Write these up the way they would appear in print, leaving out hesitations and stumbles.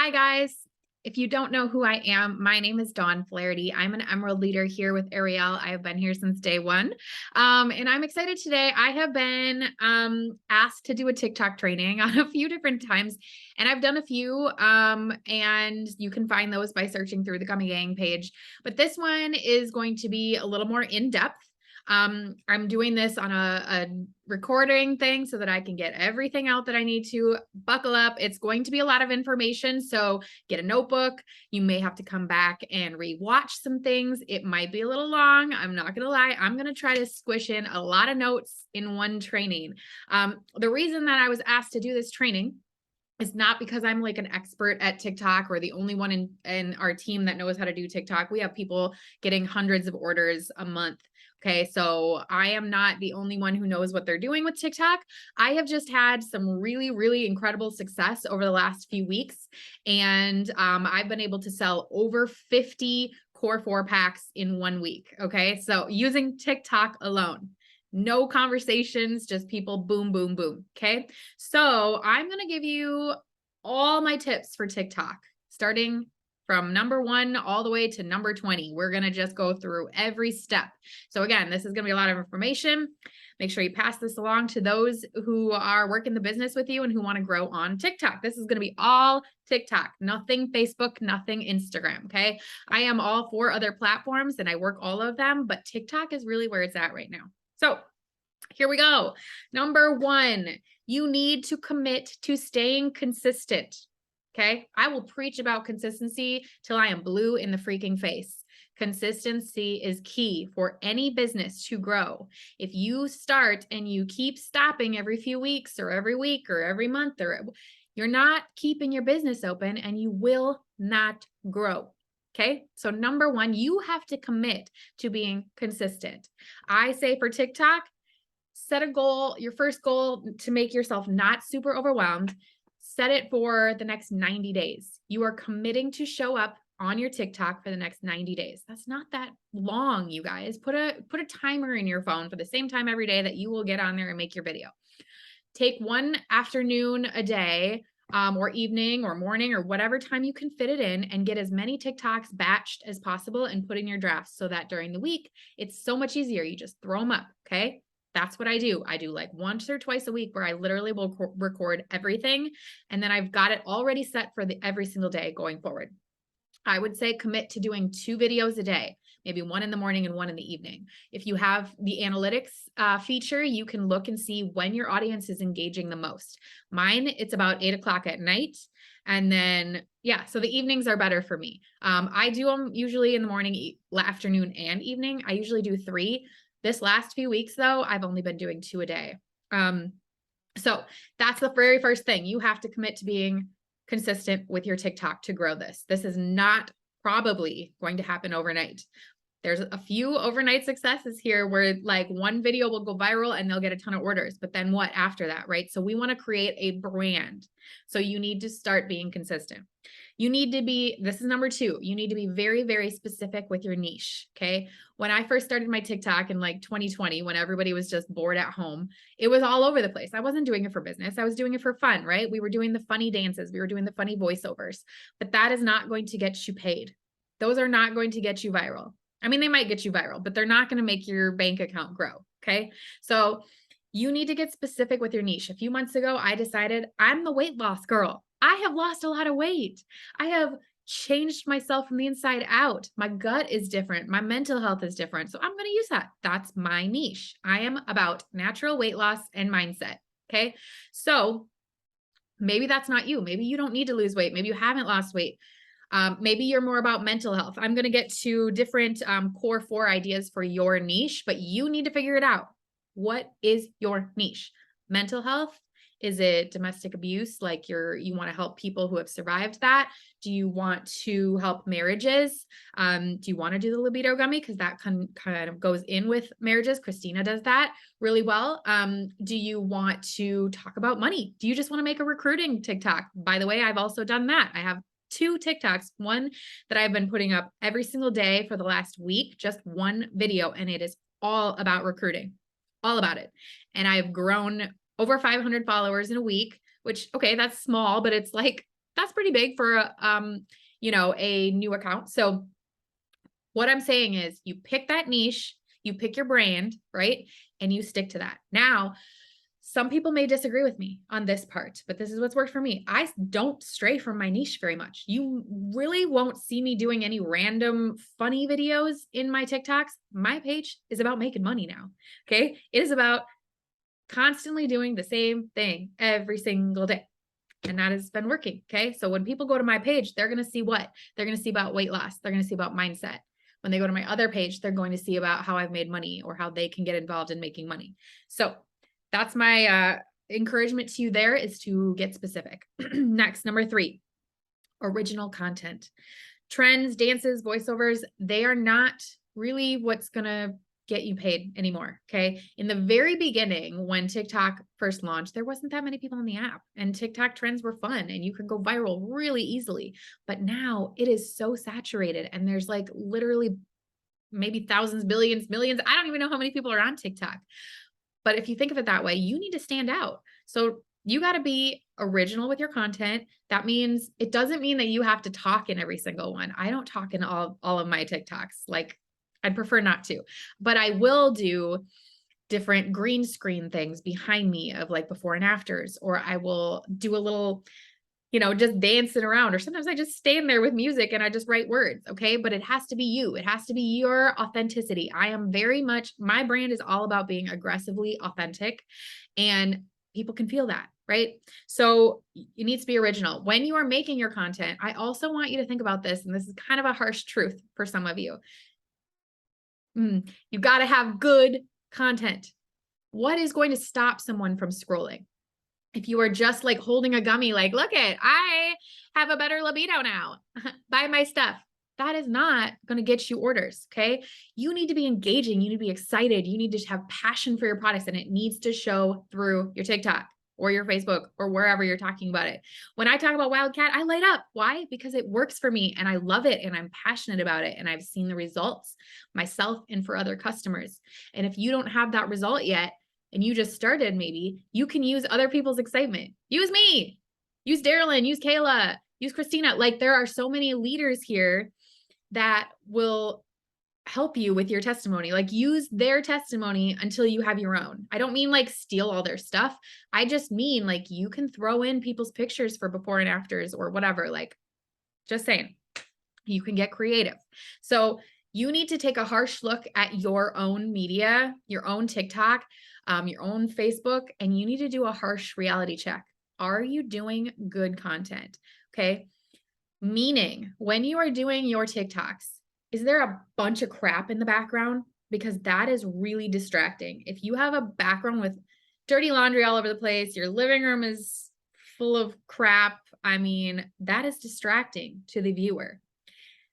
Hi, guys. If you don't know who I am, my name is Dawn Flaherty. I'm an Emerald Leader here with Ariel. I have been here since day one. And I'm excited today. I have been asked to do a TikTok training on a few different times, and I've done a few, and you can find those by searching through the Gummy Gang page. But this one is going to be a little more in-depth. I'm doing this on a recording thing so that I can get everything out that I need to. Buckle up. It's going to be a lot of information. So get a notebook. You may have to come back and rewatch some things. It might be a little long. I'm not going to lie. I'm going to try to squish in a lot of notes in one training. The reason that I was asked to do this training is not because I'm like an expert at TikTok or the only one in our team that knows how to do TikTok. We have people getting hundreds of orders a month. Okay, so I am not the only one who knows what they're doing with TikTok. I have just had some really, really incredible success over the last few weeks. And I've been able to sell over 50 Core 4 packs in 1 week. Okay, so using TikTok alone. No conversations, just people boom, boom, boom. Okay. So I'm going to give you all my tips for TikTok, starting from number 1 all the way to number 20. We're going to just go through every step. So again, this is going to be a lot of information. Make sure you pass this along to those who are working the business with you and who want to grow on TikTok. This is going to be all TikTok, nothing Facebook, nothing Instagram. Okay. I am all 4 other platforms and I work all of them, but TikTok is really where it's at right now. So here we go. Number 1, you need to commit to staying consistent. Okay. I will preach about consistency till I am blue in the freaking face. Consistency is key for any business to grow. If you start and you keep stopping every few weeks or every week or every month, or you're not keeping your business open and you will not grow. Okay. So number 1, you have to commit to being consistent. I say for TikTok, set a goal, your first goal to make yourself not super overwhelmed. Set it for the next 90 days. You are committing to show up on your TikTok for the next 90 days. That's not that long, you guys. Put a timer in your phone for the same time every day that you will get on there and make your video. Take one afternoon a day, or evening or morning or whatever time you can fit it in, and get as many TikToks batched as possible and put in your drafts so that during the week, it's so much easier. You just throw them up. Okay. That's what I do. I do like once or twice a week where I literally will record everything. And then I've got it already set for every single day going forward. I would say commit to doing 2 videos a day, maybe 1 in the morning and 1 in the evening. If you have the analytics feature, you can look and see when your audience is engaging the most. Mine, it's about 8 o'clock at night. And then, yeah, so the evenings are better for me. I do them usually in the morning, afternoon, and evening. I usually do 3. This last few weeks, though, I've only been doing 2 a day. So that's the very first thing. You have to commit to being consistent with your TikTok to grow this. This is not probably going to happen overnight. There's a few overnight successes here where like one video will go viral and they'll get a ton of orders, but then what after that, right? So we want to create a brand. So you need to start being consistent. You need to be, this is number 2, you need to be very, very specific with your niche. Okay. When I first started my TikTok in like 2020, when everybody was just bored at home, it was all over the place. I wasn't doing it for business. I was doing it for fun, right? We were doing the funny dances. We were doing the funny voiceovers, but that is not going to get you paid. Those are not going to get you viral. I mean, they might get you viral, but they're not going to make your bank account grow. Okay. So you need to get specific with your niche. A few months ago, I decided I'm the weight loss girl. I have lost a lot of weight. I have changed myself from the inside out. My gut is different. My mental health is different. So I'm going to use that. That's my niche. I am about natural weight loss and mindset. Okay. So maybe that's not you. Maybe you don't need to lose weight. Maybe you haven't lost weight. Maybe you're more about mental health. I'm going to get to different core 4 ideas for your niche, but you need to figure it out. What is your niche? Mental health? Is it domestic abuse? Like you want to help people who have survived that? Do you want to help marriages? Do you want to do the libido gummy? Because that kind of goes in with marriages. Christina does that really well. Do you want to talk about money? Do you just want to make a recruiting TikTok? By the way, I've also done that. I have 2 TikToks, one that I've been putting up every single day for the last week, just 1 video, and it is all about recruiting, all about it. And I've grown over 500 followers in a week, which, okay, that's small, but it's like That's pretty big for a new account. So what I'm saying is you pick that niche, you pick your brand, right? And you stick to that. Now, some people may disagree with me on this part, but this is what's worked for me. I don't stray from my niche very much. You really won't see me doing any random funny videos in my TikToks. My page is about making money now. Okay. It is about constantly doing the same thing every single day. And that has been working. Okay. So when people go to my page, they're going to see what? They're going to see about weight loss. They're going to see about mindset. When they go to my other page, they're going to see about how I've made money or how they can get involved in making money. So that's my encouragement to you there, is to get specific. Next, number 3, original content. Trends, dances, voiceovers, they are not really what's going to get you paid anymore. Okay. In the very beginning, when TikTok first launched, there wasn't that many people on the app, and TikTok trends were fun and you could go viral really easily. But now it is so saturated, and there's like literally maybe thousands, billions, millions. I don't even know how many people are on TikTok. But if you think of it that way, you need to stand out. So you got to be original with your content. That means, it doesn't mean that you have to talk in every single one. I don't talk in all of my TikToks. Like, I'd prefer not to, but I will do different green screen things behind me of like before and afters, or I will do a little, just dancing around, or sometimes I just stand there with music and I just write words. Okay. But it has to be you. It has to be your authenticity. I am very much, my brand is all about being aggressively authentic, and people can feel that, right? So it needs to be original. When you are making your content, I also want you to think about this, and this is kind of a harsh truth for some of you. You've got to have good content. What is going to stop someone from scrolling? If you are just like holding a gummy, like, look at, I have a better libido now, buy my stuff. That is not going to get you orders. Okay. You need to be engaging. You need to be excited. You need to have passion for your products, and it needs to show through your TikTok or your Facebook or wherever you're talking about it. When I talk about Wildcat, I light up. Why? Because it works for me and I love it and I'm passionate about it, and I've seen the results myself and for other customers. And if you don't have that result yet, and you just started, maybe you can use other people's excitement. Use me, use Darylyn, use Kayla, use Christina. Like, there are so many leaders here that will help you with your testimony. Like, use their testimony until you have your own. I don't mean like steal all their stuff. I just mean like you can throw in people's pictures for before and afters or whatever. Like, just saying, you can get creative. So you need to take a harsh look at your own media, your own TikTok, your own Facebook, and you need to do a harsh reality check. Are you doing good content? Okay. Meaning, when you are doing your TikToks, is there a bunch of crap in the background? Because that is really distracting. If you have a background with dirty laundry all over the place, your living room is full of crap, I mean, that is distracting to the viewer.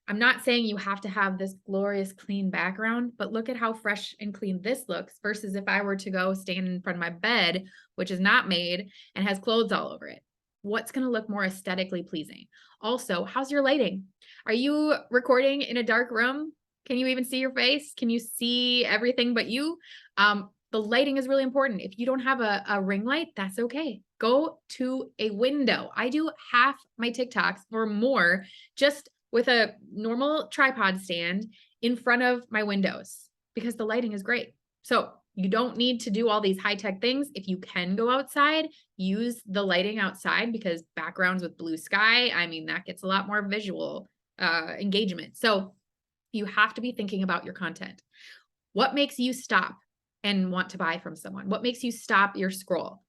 I'm not saying you have to have this glorious clean background, but look at how fresh and clean this looks versus if I were to go stand in front of my bed, which is not made and has clothes all over it. What's going to look more aesthetically pleasing? Also, how's your lighting? Are you recording in a dark room? Can you even see your face? Can you see everything but you? The lighting is really important. If you don't have a ring light, that's okay. Go to a window. I do half my TikToks or more just with a normal tripod stand in front of my windows because the lighting is great. So you don't need to do all these high-tech things. If you can go outside, use the lighting outside, because backgrounds with blue sky, I mean, that gets a lot more visual engagement. So you have to be thinking about your content. What makes you stop and want to buy from someone? What makes you stop your scroll?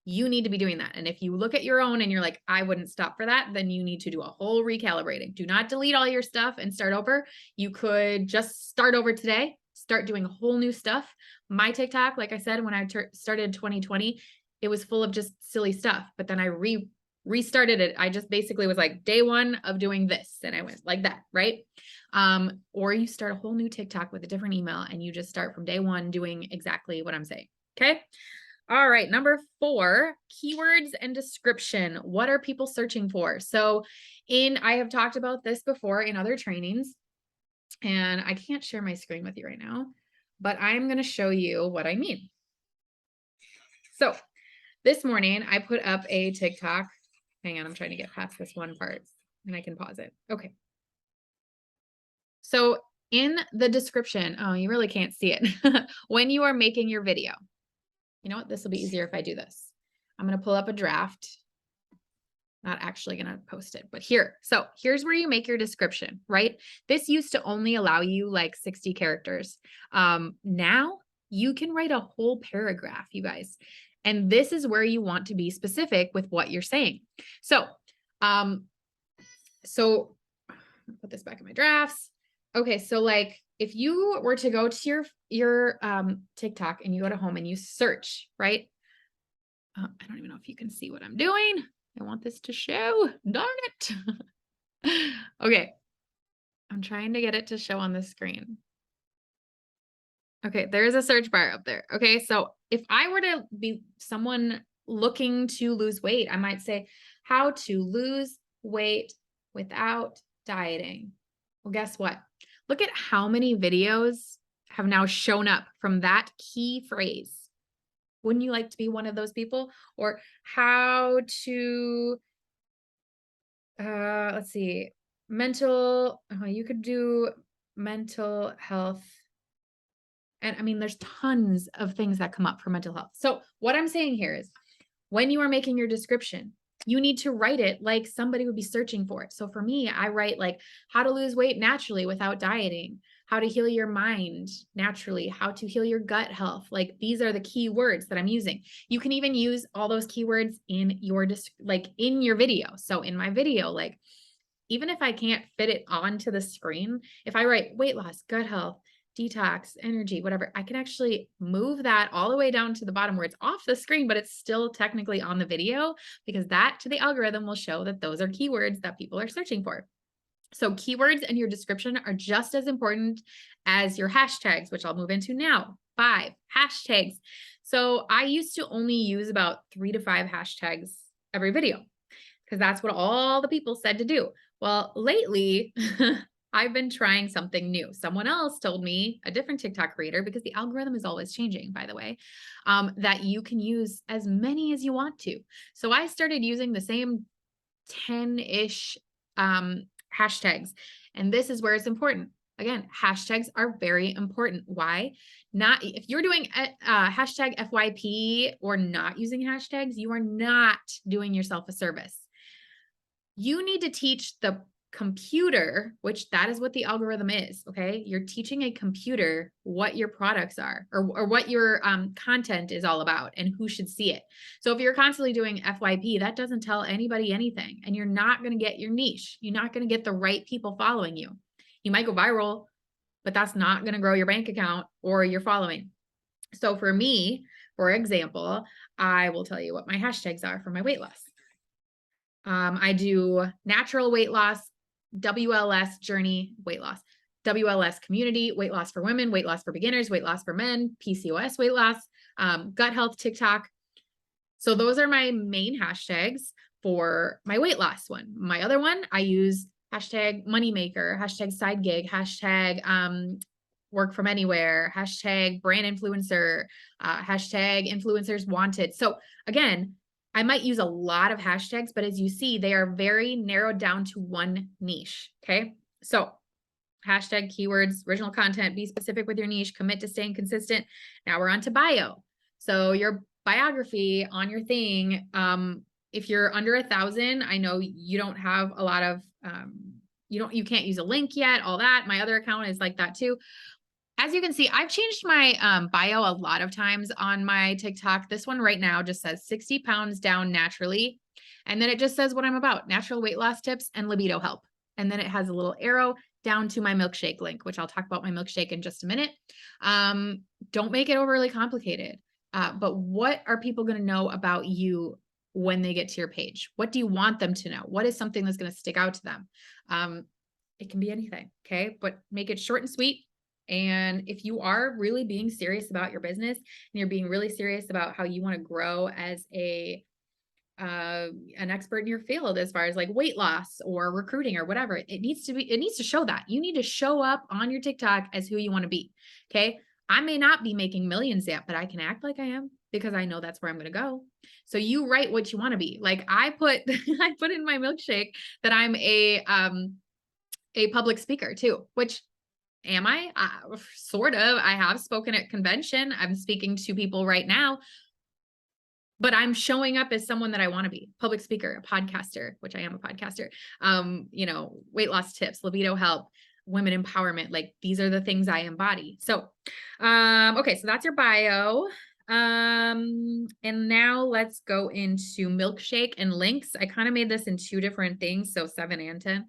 You need to be doing that. And if you look at your own and you're like, I wouldn't stop for that, then you need to do a whole recalibrating. Do not delete all your stuff and start over. You could just start over today, start doing whole new stuff. My TikTok, like I said, when I started 2020, it was full of just silly stuff, but then I restarted it. I just basically was like, day one of doing this. And I went like that, right? Or you start a whole new TikTok with a different email and you just start from day one doing exactly what I'm saying. Okay. All right. Number 4, keywords and description. What are people searching for? So I have talked about this before in other trainings, and I can't share my screen with you right now, but I'm going to show you what I mean. So this morning I put up a TikTok Hang on, I'm trying to get past this one part and I can pause it. Okay. So in the description, oh, you really can't see it. When you are making your video, you know what? This will be easier if I do this. I'm going to pull up a draft. Not actually going to post it, but here. So here's where you make your description, right? This used to only allow you like 60 characters. Now you can write a whole paragraph, you guys. And this is where you want to be specific with what you're saying. So, put this back in my drafts. Okay. So like if you were to go to your TikTok and you go to home and you search, right? I don't even know if you can see what I'm doing. I want this to show. Darn it. Okay. I'm trying to get it to show on the screen. Okay. There's a search bar up there. Okay. So if I were to be someone looking to lose weight, I might say how to lose weight without dieting. Well, guess what? Look at how many videos have now shown up from that key phrase. Wouldn't you like to be one of those people? Or how to, let's see, you could do mental health. And I mean, there's tons of things that come up for mental health. So what I'm saying here is when you are making your description, you need to write it like somebody would be searching for it. So for me, I write like how to lose weight naturally without dieting, how to heal your mind naturally, how to heal your gut health. Like these are the key words that I'm using. You can even use all those keywords in your in your video. So in my video, like even if I can't fit it onto the screen, if I write weight loss, gut health, detox, energy, whatever, I can actually move that all the way down to the bottom where it's off the screen, but it's still technically on the video because that to the algorithm will show that those are keywords that people are searching for. So keywords and your description are just as important as your hashtags, which I'll move into now. 5 hashtags. So I used to only use about 3 to 5 hashtags every video because that's what all the people said to do. Well, lately, I've been trying something new. Someone else told me, a different TikTok creator, because the algorithm is always changing, by the way, that you can use as many as you want to. So I started using the same 10-ish hashtags. And this is where it's important. Again, hashtags are very important. Why? Not if you're doing hashtag FYP or not using hashtags, you are not doing yourself a service. You need to teach the computer, which that is what the algorithm is. Okay. You're teaching a computer what your products are or what your content is all about and who should see it. So if you're constantly doing FYP, that doesn't tell anybody anything and you're not going to get your niche. You're not going to get the right people following you. You might go viral, but that's not going to grow your bank account or your following. So for me, for example, I will tell you what my hashtags are for my weight loss. I do natural weight loss, WLS journey, weight loss, WLS community, weight loss for women, weight loss for beginners, weight loss for men, PCOS weight loss, gut health, TikTok. So those are my main hashtags for my weight loss one. My other one, I use hashtag moneymaker, hashtag side gig, hashtag work from anywhere, hashtag brand influencer, hashtag influencers wanted. So again, I might use a lot of hashtags, but as you see, they are very narrowed down to one niche. Okay. So hashtag keywords, original content, be specific with your niche, commit to staying consistent. Now we're on to bio. So your biography on your thing. If you're under 1,000, I know you don't have a lot of, you can't use a link yet, all that. My other account is like that too. As you can see, I've changed my bio a lot of times on my TikTok. This one right now just says 60 pounds down naturally. And then it just says what I'm about, natural weight loss tips and libido help. And then it has a little arrow down to my milkshake link, which I'll talk about my milkshake in just a minute. Don't make it overly complicated. But what are people going to know about you when they get to your page? What do you want them to know? What is something that's going to stick out to them? It can be anything. Okay. But make it short and sweet. And if you are really being serious about your business and you're being really serious about how you want to grow as an expert in your field, as far as like weight loss or recruiting or whatever, it needs to show that. You need to show up on your TikTok as who you want to be. Okay. I may not be making millions yet, but I can act like I am. because I know that's where I'm going to go. So you write what you want to be. Like I put, I put in my milkshake that I'm a public speaker too, which am I? Sort of. I have spoken at convention. I'm speaking to people right now, but I'm showing up as someone that I want to be. Public speaker, a podcaster, which I am a podcaster. Weight loss tips, libido help, women empowerment. Like these are the things I embody. So, okay. So that's your bio. And now let's go into milkshake and links. I kind of made this in 2 different things. So 7 and 10.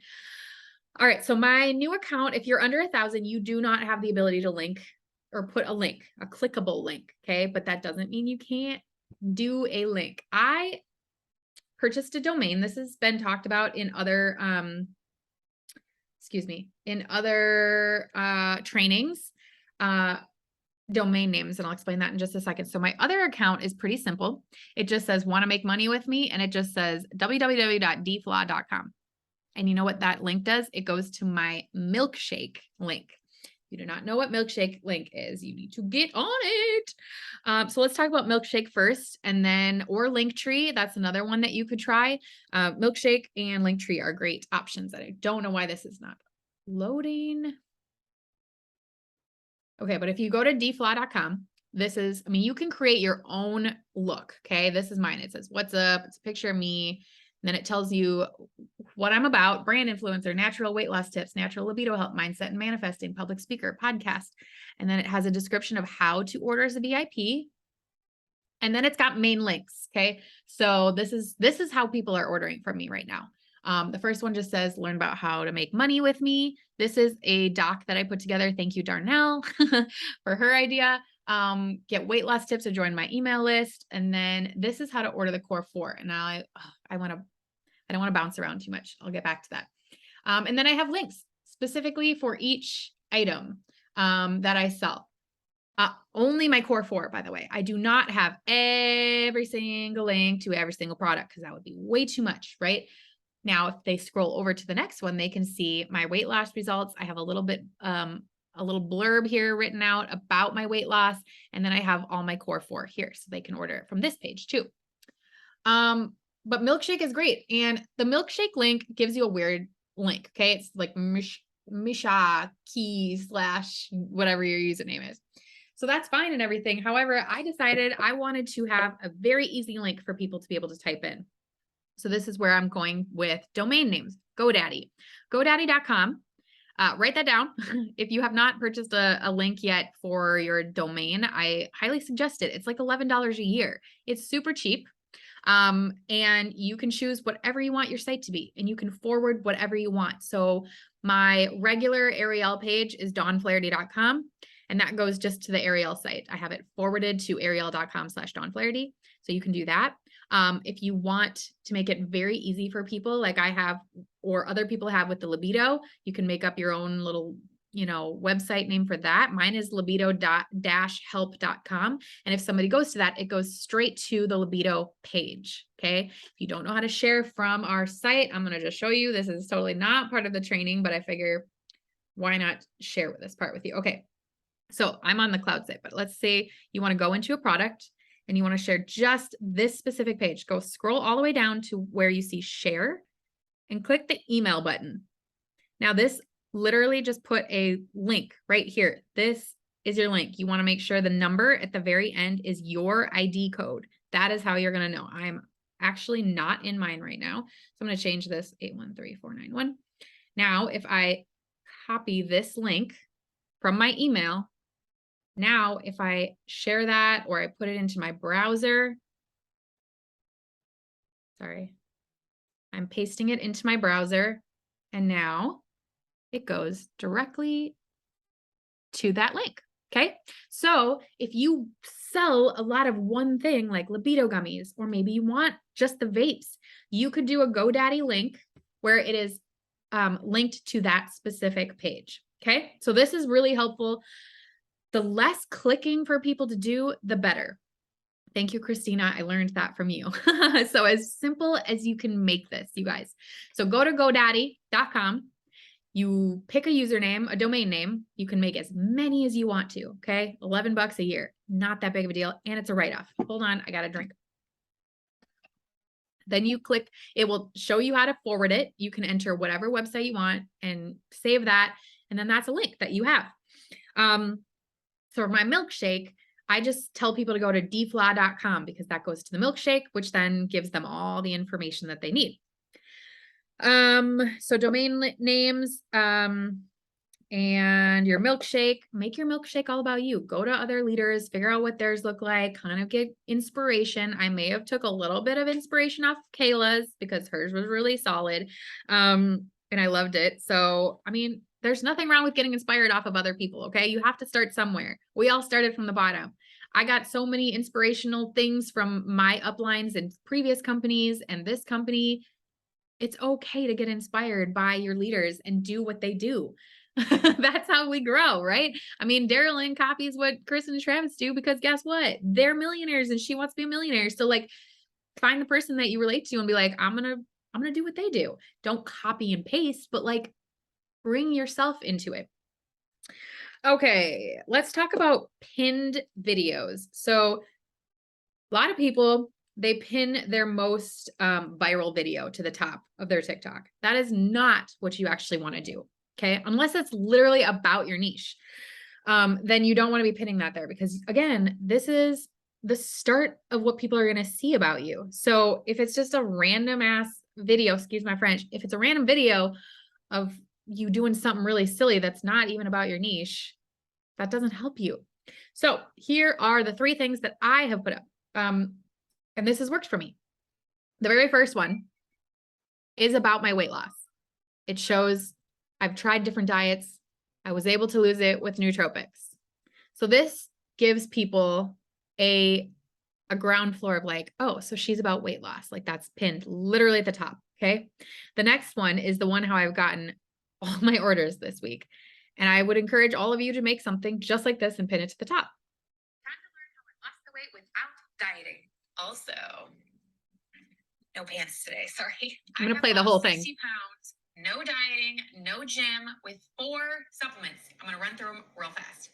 All right. So my new account, if you're under 1,000, you do not have the ability to link or put a link, a clickable link. Okay. But that doesn't mean you can't do a link. I purchased a domain. This has been talked about in other, trainings, domain names. And I'll explain that in just a second. So my other account is pretty simple. It just says, want to make money with me. And it just says www.dflaw.com. And you know what that link does? It goes to my milkshake link. If you do not know what milkshake link is, you need to get on it. So let's talk about milkshake first, and then, or Linktree. That's another one that you could try. Milkshake and Linktree are great options. And I don't know why this is not loading. Okay, but if you go to dflaw.com, this is, you can create your own look. Okay, this is mine. It says, what's up? It's a picture of me. And then it tells you what I'm about: brand influencer, natural weight loss tips, natural libido help, mindset and manifesting, public speaker, podcast. And then it has a description of how to order as a VIP. And then it's got main links. Okay. So this is how people are ordering from me right now. The first one just says, learn about how to make money with me. This is a doc that I put together. Thank you, Darnell, for her idea. Get weight loss tips or join my email list. And then this is how to order the core 4. And now I don't want to bounce around too much. I'll get back to that. And then I have links specifically for each item that I sell. Only my core 4, by the way. I do not have every single link to every single product because that would be way too much, right? Now, if they scroll over to the next one, they can see my weight loss results. I have a little bit, a little blurb here written out about my weight loss. And then I have all my core 4 here, so they can order it from this page too. But milkshake is great. And the milkshake link gives you a weird link. Okay. It's like Misha key / whatever your username is. So that's fine and everything. However, I decided I wanted to have a very easy link for people to be able to type in. So this is where I'm going with domain names. GoDaddy, GoDaddy.com. Write that down. If you have not purchased a link yet for your domain, I highly suggest it. It's like $11 a year. It's super cheap. And you can choose whatever you want your site to be, and you can forward whatever you want. So my regular Ariel page is dawnflaherty.com, and that goes just to the Ariel site. I have it forwarded to ariel.com/dawnflaherty. So you can do that. If you want to make it very easy for people like I have, or other people have with the libido, you can make up your own little, website name for that. Mine is libido-help.com. And if somebody goes to that, it goes straight to the libido page. Okay. If you don't know how to share from our site, I'm going to just show you. This is totally not part of the training, but I figure why not share this part with you? Okay. So I'm on the cloud site, but let's say you want to go into a product and you want to share just this specific page. Go scroll all the way down to where you see share and click the email button. Now this literally just put a link right here. This is your link. You want to make sure the number at the very end is your ID code. That is how you're going to know. I'm actually not in mine right now. So I'm going to change this 813491. Now, if I copy this link from my email, now if I share that or I put it into my browser, sorry, I'm pasting it into my browser, and now it goes directly to that link. Okay. So if you sell a lot of one thing like libido gummies, or maybe you want just the vapes, you could do a GoDaddy link where it is linked to that specific page. Okay. So this is really helpful. The less clicking for people to do, the better. Thank you, Christina. I learned that from you. So as simple as you can make this, you guys. So go to GoDaddy.com. You pick a username, a domain name. You can make as many as you want to. Okay. $11 a year. Not that big of a deal. And it's a write-off. Hold on. I got a drink. Then you click, it will show you how to forward it. You can enter whatever website you want and save that. And then that's a link that you have. So for my milkshake, I just tell people to go to dfla.com because that goes to the milkshake, which then gives them all the information that they need. So domain names, and your milkshake, make your milkshake all about you. Go to other leaders, figure out what theirs look like, kind of get inspiration. I may have took a little bit of inspiration off Kayla's because hers was really solid. And I loved it. So, I mean, there's nothing wrong with getting inspired off of other people. Okay. You have to start somewhere. We all started from the bottom. I got so many inspirational things from my uplines and previous companies and this company. It's okay to get inspired by your leaders and do what they do. That's how we grow, right? I mean, Daryl copies what Kristen and Travis do because guess what? They're millionaires and she wants to be a millionaire. So like find the person that you relate to and be like, I'm going to do what they do. Don't copy and paste, but like bring yourself into it. Okay, let's talk about pinned videos. So a lot of people, they pin their most viral video to the top of their TikTok. That is not what you actually want to do. Okay. Unless it's literally about your niche. Then you don't want to be pinning that there because again, this is the start of what people are going to see about you. So if it's just a random ass video, excuse my French, if it's a random video of you doing something really silly that's not even about your niche, that doesn't help you. So here are the 3 things that I have put up. And this has worked for me. The very first one is about my weight loss. It shows I've tried different diets. I was able to lose it with nootropics. So this gives people a ground floor of like, oh, so she's about weight loss. Like that's pinned literally at the top. Okay. The next one is the one how I've gotten all my orders this week. And I would encourage all of you to make something just like this and pin it to the top. Time to learn how I lost the weight without dieting. Also, no pants today, sorry. I'm going to play the whole thing. 60 pounds, no dieting, no gym with 4 supplements. I'm going to run through them real fast.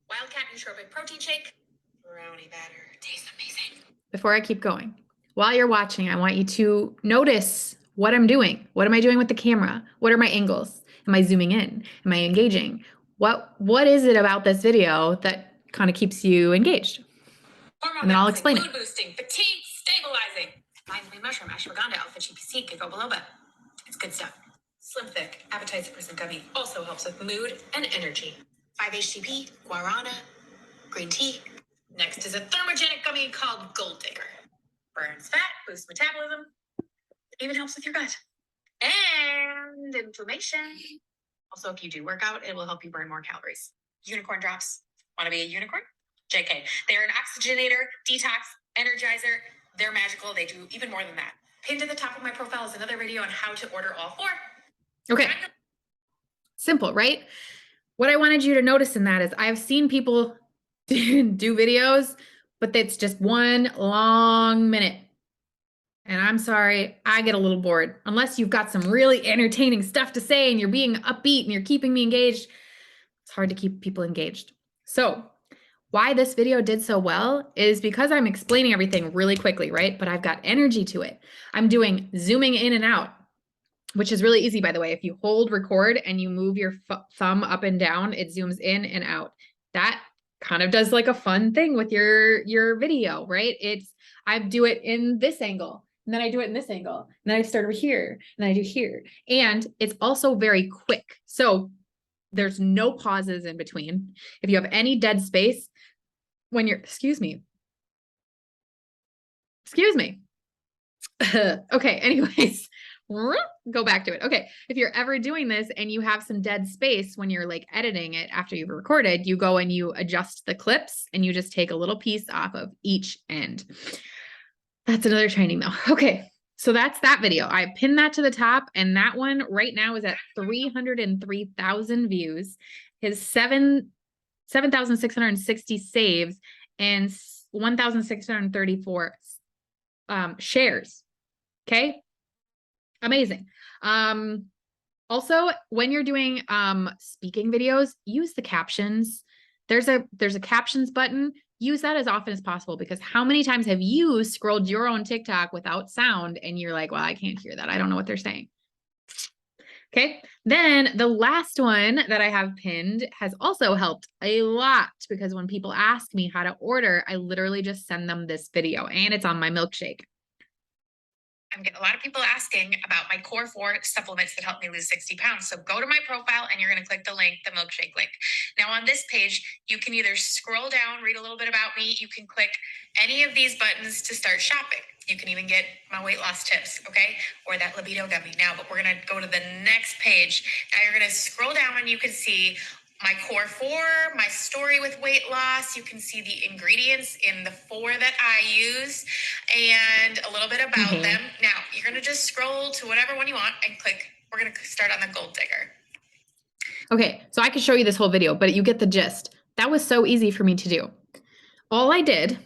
Wildcat Nootropic Protein Shake, brownie batter, tastes amazing. Before I keep going, while you're watching, I want you to notice what I'm doing. What am I doing with the camera? What are my angles? Am I zooming in? Am I engaging? What is it about this video that kind of keeps you engaged? And then I'll explain it. Mood boosting, fatigue stabilizing. Vitamin mushroom, ashwagandha, alpha-GPC, ginkgo biloba. It's good stuff. Slim Thick, appetite suppressant gummy also helps with mood and energy. 5-HTP, guarana, green tea. Next is a thermogenic gummy called Gold Digger. Burns fat, boosts metabolism, even helps with your gut. And inflammation. Also, if you do work out, it will help you burn more calories. Unicorn drops. Want to be a unicorn? JK. They're an oxygenator, detox, energizer. They're magical. They do even more than that. Pinned to the top of my profile is another video on how to order all 4. Okay. Simple, right? What I wanted you to notice in that is I've seen people do videos, but it's just one long minute. And I'm sorry, I get a little bored. Unless you've got some really entertaining stuff to say and you're being upbeat and you're keeping me engaged, it's hard to keep people engaged. So why this video did so well is because I'm explaining everything really quickly, right? But I've got energy to it. I'm doing zooming in and out, which is really easy, by the way. If you hold record and you move your thumb up and down, it zooms in and out. That kind of does like a fun thing with your video, right? I do it in this angle, and then I do it in this angle, and then I start over here, and then I do here. And it's also very quick. So there's no pauses in between. If you have any dead space when you're, excuse me. Okay, anyways, go back to it. Okay, if you're ever doing this and you have some dead space when you're like editing it after you've recorded, you go and you adjust the clips and you just take a little piece off of each end. That's another training though. Okay, so that's that video. I pinned that to the top, and that one right now is at 303,000 views. His 7,660 saves and 1,634 shares. Okay. Amazing. Also, when you're doing speaking videos, use the captions. There's a captions button. Use that as often as possible, because how many times have you scrolled your own TikTok without sound and you're like, well, I can't hear that. I don't know what they're saying. Okay. Then the last one that I have pinned has also helped a lot, because when people ask me how to order, I literally just send them this video, and it's on my milkshake. I'm getting a lot of people asking about my Core 4 supplements that help me lose 60 pounds. So go to my profile and you're going to click the link, the milkshake link. Now on this page, you can either scroll down, read a little bit about me. You can click any of these buttons to start shopping. You can even get my weight loss tips, okay? Or that libido gummy now, but we're going to go to the next page. Now you're going to scroll down and you can see my Core 4, my story with weight loss. You can see the ingredients in the 4 that I use and a little bit about them. Now, you're going to just scroll to whatever one you want and click. We're going to start on the Gold Digger. Okay, so I could show you this whole video, but you get the gist. That was so easy for me to do. All I did,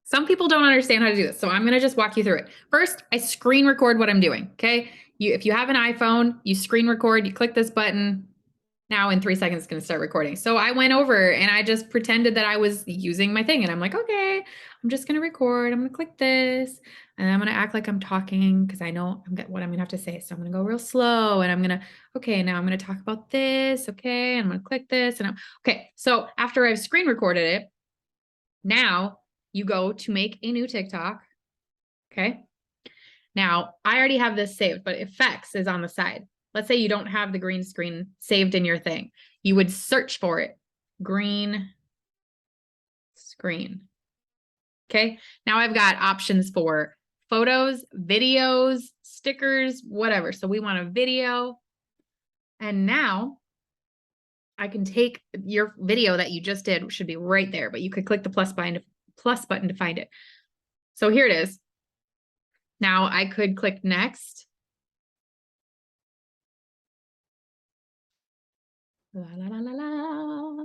some people don't understand how to do this, so I'm going to just walk you through it. First, I screen record what I'm doing, okay? If you have an iPhone, you screen record, you click this button. Now in 3 seconds, it's going to start recording. So I went over and I just pretended that I was using my thing. And I'm like, okay, I'm just going to record. I'm going to click this. And I'm going to act like I'm talking, because I know what I'm going to have to say. So I'm going to go real slow. And I'm going to, okay, now I'm going to talk about this. Okay. And I'm going to click this. And okay. So after I've screen recorded it, now you go to make a new TikTok. Okay. Now I already have this saved, but effects is on the side. Let's say you don't have the green screen saved in your thing. You would search for it. Green screen. Okay. Now I've got options for photos, videos, stickers, whatever. So we want a video. And now I can take your video that you just did, should be right there, but you could click the plus button to find it. So here it is. Now I could click next. La, la, la, la, la.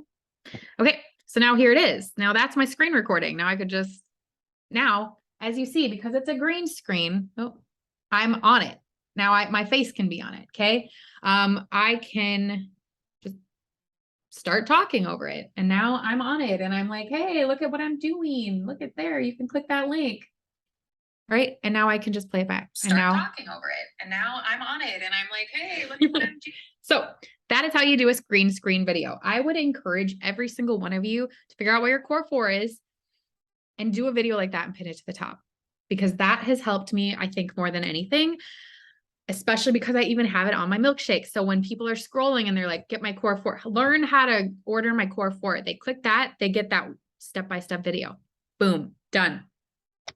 Okay, so now here it is. Now that's my screen recording. Now I could just, now, as you see, because it's a green screen, oh, I'm on it. Now my face can be on it, okay? I can just start talking over it. And now I'm on it and I'm like, hey, look at what I'm doing. Look at there. You can click that link. Right? And now I can just play it back. Start talking over it. And now I'm on it and I'm like, hey, look at what I'm doing. So that is how you do a green screen video. I would encourage every single one of you to figure out what your Core 4 is and do a video like that and pin it to the top, because that has helped me, I think, more than anything, especially because I even have it on my milkshake. So when people are scrolling and they're like, get my Core 4, learn how to order my Core 4. They click that, they get that step-by-step video. Boom, done.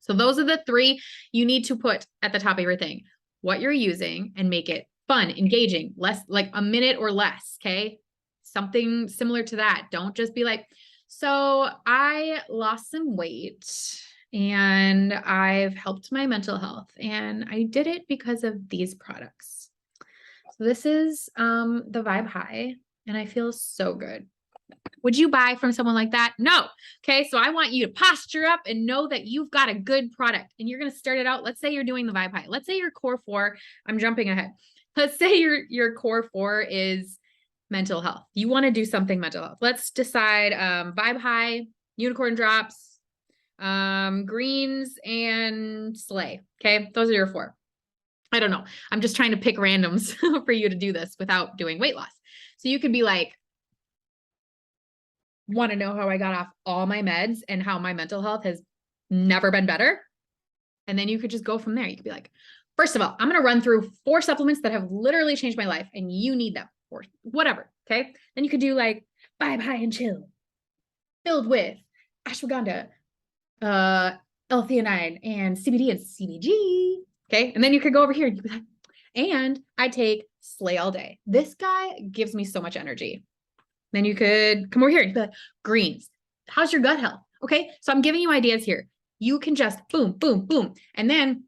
So those are the 3 you need to put at the top of your thing. What you're using, and make it fun, engaging, less like a minute or less. Okay. Something similar to that. Don't just be like, so I lost some weight and I've helped my mental health and I did it because of these products. So this is the Vibe High and I feel so good. Would you buy from someone like that? No. Okay. So I want you to posture up and know that you've got a good product and you're going to start it out. Let's say you're doing the Vibe High. Let's say your Core 4, I'm jumping ahead. Let's say your Core 4 is mental health. You want to do something mental health. Let's decide Vibe High, Unicorn Drops, Greens, and Slay. Okay. Those are your 4. I don't know. I'm just trying to pick randoms for you to do this without doing weight loss. So you could be like, want to know how I got off all my meds and how my mental health has never been better. And then you could just go from there. You could be like, first of all, I'm going to run through 4 supplements that have literally changed my life and you need them, or whatever. Okay. Then you could do like Vibe High and Chill filled with ashwagandha, L-theanine, and CBD and CBG. Okay. And then you could go over here and you'd be like, and I take Slay all day. This guy gives me so much energy. Then you could come over here and be like, greens. How's your gut health? Okay. So I'm giving you ideas here. You can just boom, boom, boom. And then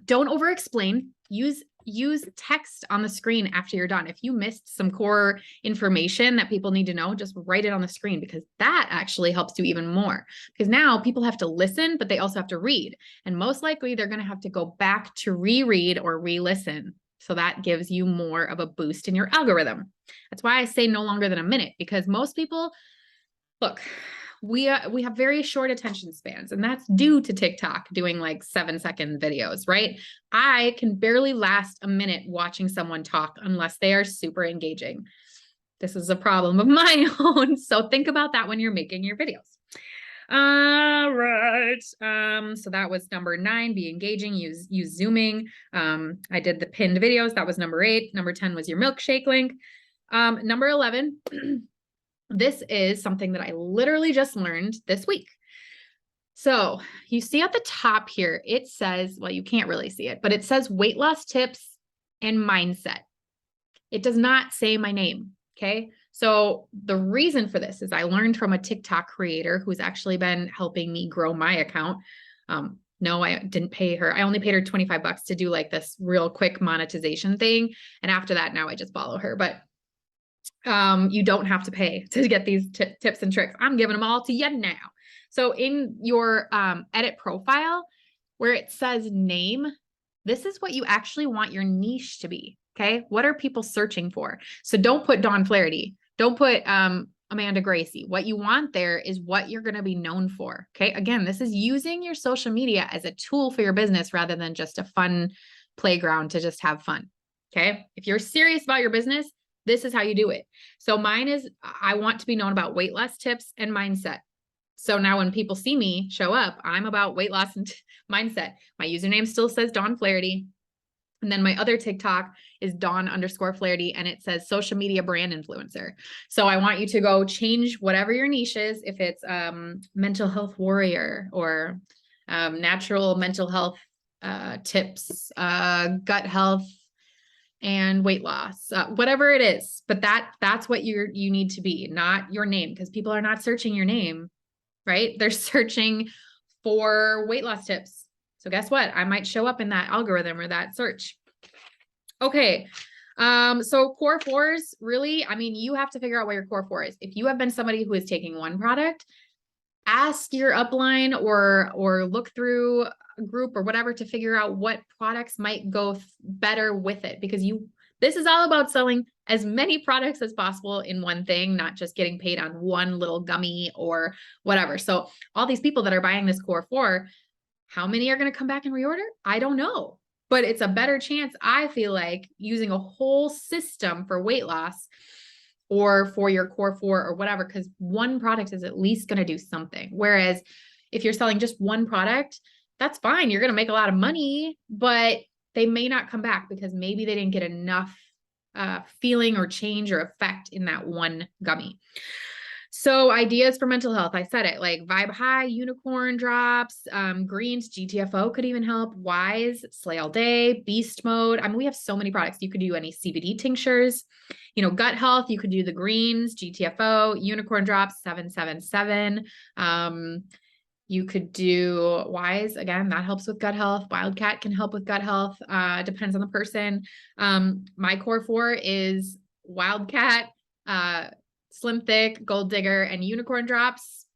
don't over explain. Use text on the screen after you're done. If you missed some core information that people need to know, just write it on the screen, because that actually helps you even more, because now people have to listen, but they also have to read. And most likely they're going to have to go back to reread or re-listen. So that gives you more of a boost in your algorithm. That's why I say no longer than a minute, because most people, look, we have very short attention spans, and that's due to TikTok doing like 7-second videos, right? I can barely last a minute watching someone talk unless they are super engaging. This is a problem of my own. So think about that when you're making your videos. All right. So that was number 9, be engaging, use zooming. I did the pinned videos. That was number 8. Number 10 was your milkshake link. Number 11, this is something that I literally just learned this week. So you see at the top here, it says, well, you can't really see it, but it says weight loss tips and mindset. It does not say my name. Okay. So the reason for this is I learned from a TikTok creator who's actually been helping me grow my account. No, I didn't pay her. I only paid her $25 to do like this real quick monetization thing. And after that, now I just follow her, but you don't have to pay to get these tips and tricks. I'm giving them all to you now. So in your edit profile, where it says name, this is what you actually want your niche to be. Okay. What are people searching for? So don't put Dawn Flaherty. Don't put Amanda Gracie. What you want there is what you're going to be known for. Okay. Again, this is using your social media as a tool for your business rather than just a fun playground to just have fun. Okay. If you're serious about your business, this is how you do it. So mine is, I want to be known about weight loss tips and mindset. So now when people see me show up, I'm about weight loss and mindset. My username still says Dawn Flaherty. And then my other TikTok is Dawn_Flaherty, and it says social media brand influencer. So I want you to go change whatever your niche is. If it's mental health warrior or natural mental health tips, gut health and weight loss, whatever it is. But that's what you need to be, not your name, because people are not searching your name, right? They're searching for weight loss tips. So guess what? I might show up in that algorithm or that search. Okay. So core 4s, really, I mean, you have to figure out what your core 4 is. If you have been somebody who is taking one product, ask your upline or look through a group or whatever to figure out what products might go better with it, because this is all about selling as many products as possible in one thing, not just getting paid on one little gummy or whatever. So all these people that are buying this core 4, how many are going to come back and reorder? I don't know, but it's a better chance, I feel like, using a whole system for weight loss or for your core 4 or whatever, because one product is at least going to do something. Whereas if you're selling just one product, that's fine. You're going to make a lot of money, but they may not come back because maybe they didn't get enough feeling or change or effect in that one gummy. So ideas for mental health, I said it, like Vibe High, Unicorn Drops, Greens, GTFO could even help, Wise, Slay All Day, Beast Mode. I mean, we have so many products. You could do any CBD tinctures, gut health, you could do the Greens, GTFO, Unicorn Drops, 777. You could do Wise, again, that helps with gut health. Wildcat can help with gut health. Depends on the person. My core 4 is Wildcat, Slim Thick, Gold Digger, and Unicorn Drops.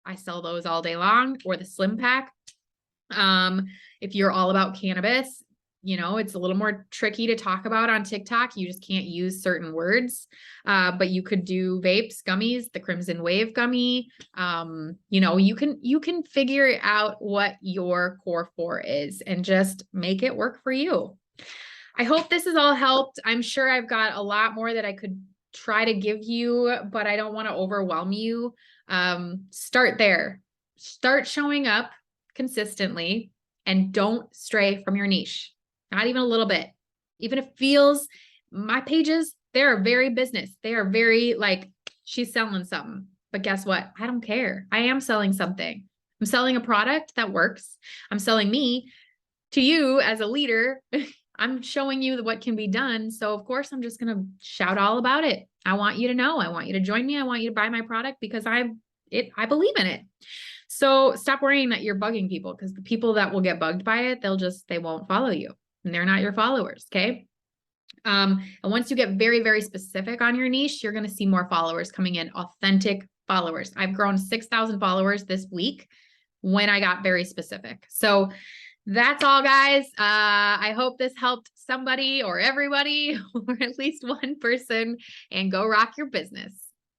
I sell those all day long, or the Slim Pack. If you're all about cannabis, it's a little more tricky to talk about on TikTok. You just can't use certain words. But you could do vapes, gummies, the Crimson Wave gummy. You can figure out what your core 4 is and just make it work for you. I hope this has all helped. I'm sure I've got a lot more that I could try to give you, but I don't want to overwhelm you. Start there. Start showing up consistently and don't stray from your niche. Not even a little bit. Even if it feels, my pages, they're very business. They are very like, she's selling something. But guess what? I don't care. I am selling something. I'm selling a product that works. I'm selling me to you as a leader. I'm showing you what can be done. So of course, I'm just going to shout all about it. I want you to know. I want you to join me. I want you to buy my product because I believe in it. So stop worrying that you're bugging people, because the people that will get bugged by it, they won't follow you, and they're not your followers. Okay. And once you get very, very specific on your niche, you're going to see more followers coming in, authentic followers. I've grown 6,000 followers this week when I got very specific. So that's all, guys. I hope this helped somebody or everybody or at least one person and go rock your business.